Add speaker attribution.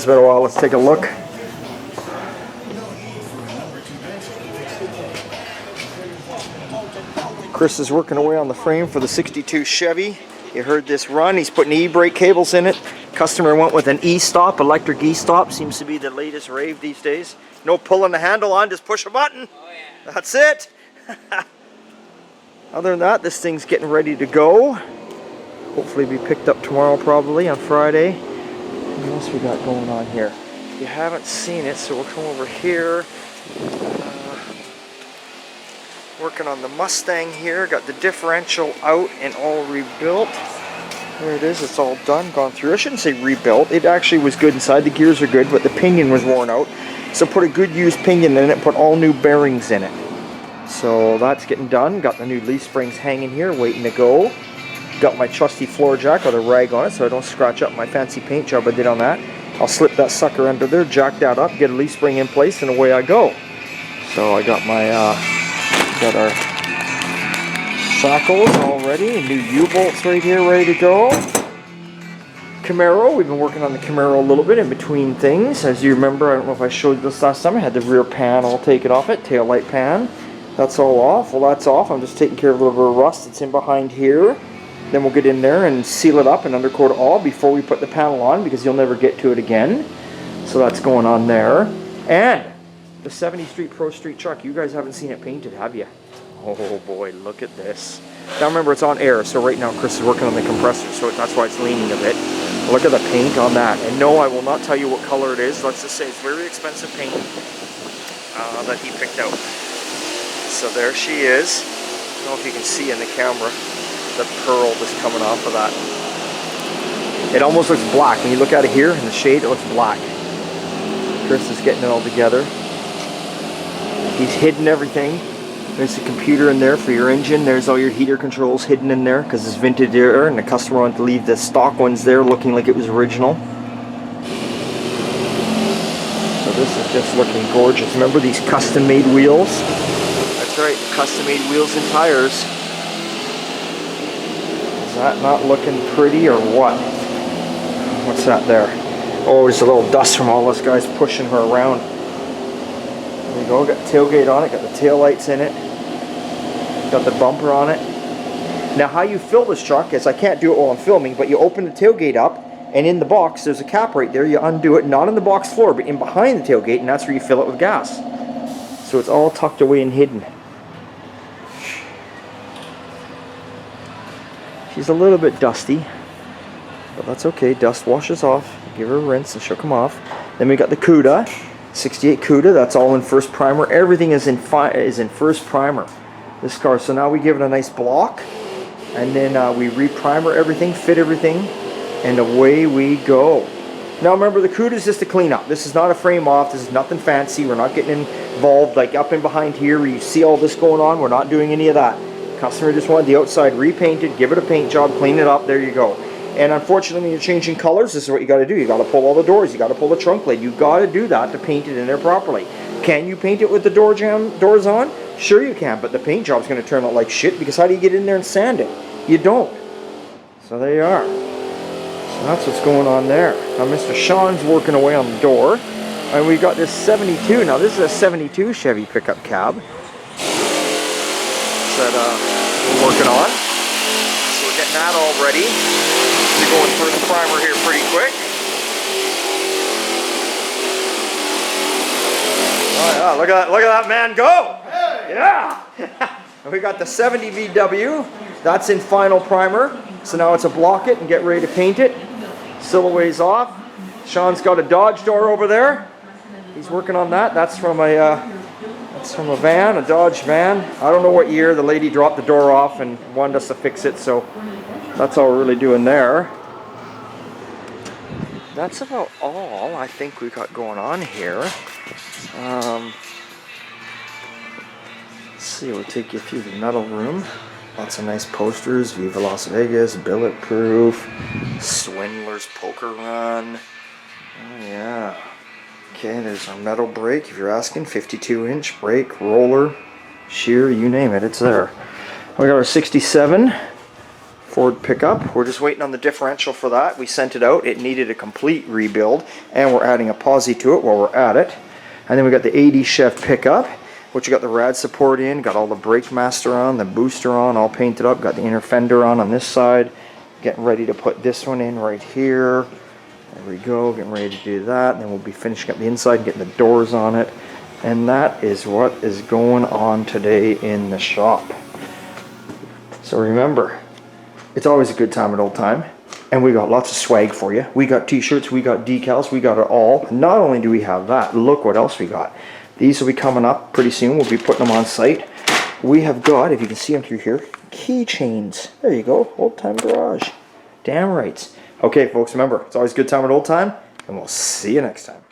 Speaker 1: been a while. Let's take a look. Chris is working away on the frame for the 62 Chevy. You heard this run. He's putting e-brake cables in it. Customer went with an e-stop, electric e-stop. Seems to be the latest rave these days. No pulling the handle on, just push a button. Oh, yeah. That's it. Other than that, this thing's getting ready to go. Hopefully be picked up tomorrow, probably on Friday. What else we got going on here? You haven't seen it, so we'll come over here. Working on the Mustang here. Got the differential out and all rebuilt. There it is. It's all done, gone through. I shouldn't say rebuilt. It actually was good inside. The gears are good, but the pinion was worn out. So put a good used pinion in it. Put all new bearings in it. So that's getting done. Got the new leaf springs hanging here, waiting to go. Got my trusty floor jack with a rag on it, so I don't scratch up my fancy paint job I did on that. I'll slip that sucker under there, jack that up, get a leaf spring in place, and away I go. So I got my got our shackles all ready, new U-bolts right here ready to go. Camaro, we've been working on the Camaro a little bit in between things. As you remember, I don't know if I showed you this last time, I had the rear pan all taken off it, tail light pan. That's all off. Well, that's off. I'm just taking care of a little bit of rust that's in behind here. Then we'll get in there and seal it up and undercoat it all before we put the panel on, because you'll never get to it again. So that's going on there. And the 70 Street Pro Street truck, you guys haven't seen it painted, have you? Oh boy, look at this. Now remember, it's on air, so right now Chris is working on the compressor, so that's why it's leaning a bit. Look at the paint on that. And no, I will not tell you what color it is. Let's just say it's very expensive paint that he picked out. So there she is. I don't know if you can see in the camera the pearl that's coming off of that. It almost looks black. When you look at it here in the shade, it looks black. Chris is getting it all together. He's hidden everything. There's a computer in there for your engine. There's all your heater controls hidden in there because it's vintage air, and the customer wanted to leave the stock ones there looking like it was original. So this is just looking gorgeous. Remember these custom-made wheels? That's right, custom-made wheels and tires. Is that not looking pretty or what? What's that there? Oh, there's a little dust from all us guys pushing her around. There you go, got the tailgate on it, got the tail lights in it, got the bumper on it. Now how you fill this truck is, I can't do it while I'm filming, but you open the tailgate up, and in the box there's a cap right there. You undo it, not on the box floor, but in behind the tailgate, and that's where you fill it with gas. So it's all tucked away and hidden. She's a little bit dusty, but that's okay. Dust washes off. Give her a rinse and she'll come off. Then we got the CUDA, 68 CUDA. That's all in first primer. Everything is in first primer. This car. So now we give it a nice block, and then we re-primer everything, fit everything, and away we go. Now remember, the CUDA is just a cleanup. This is not a frame off. This is nothing fancy. We're not getting involved like up and behind here where you see all this going on. We're not doing any of that. Customer just wanted the outside repainted, give it a paint job, clean it up, there you go. And unfortunately, when you're changing colors, this is what you got to do. You got to pull all the doors, you got to pull the trunk lid. You got to do that to paint it in there properly. Can you paint it with the doors on? Sure you can, but the paint job's going to turn out like shit, because how do you get in there and sand it? You don't. So there you are. So that's what's going on there. Now Mr. Sean's working away on the door, and we got this 72. Now this is a 72 Chevy pickup cab that we're working on. So we're getting that all ready. We're going first primer here pretty quick. Oh yeah, look at that man go! Hey. Yeah! We got the 70 VW. That's in final primer. So now it's a block it and get ready to paint it. Still a ways off. Sean's got a Dodge door over there. He's working on that. That's from a van, a Dodge van. I don't know what year. The lady dropped the door off and wanted us to fix it, so that's all we're really doing there. That's about all I think we got going on here. Let's see, we'll take you through the metal room. Lots of nice posters, Viva Las Vegas, Bulletproof, Swindler's Poker Run. Oh yeah. Okay, there's our metal brake, if you're asking. 52-inch brake, roller, shear, you name it, it's there. We got our 67 Ford pickup. We're just waiting on the differential for that. We sent it out. It needed a complete rebuild, and we're adding a posi to it while we're at it. And then we got the 80 Chef pickup, which you got the rad support in, got all the brake master on, the booster on, all painted up, got the inner fender on this side. Getting ready to put this one in right here. There we go, getting ready to do that. And then we'll be finishing up the inside, getting the doors on it. And that is what is going on today in the shop. So remember, it's always a good time at Old Time. And we got lots of swag for you. We got t-shirts, we got decals, we got it all. Not only do we have that, look what else we got. These will be coming up pretty soon. We'll be putting them on site. We have got, if you can see them through here, keychains. There you go, Old Time Garage. Damn rights. Okay, folks, remember, it's always a good time at Old Time, and we'll see you next time.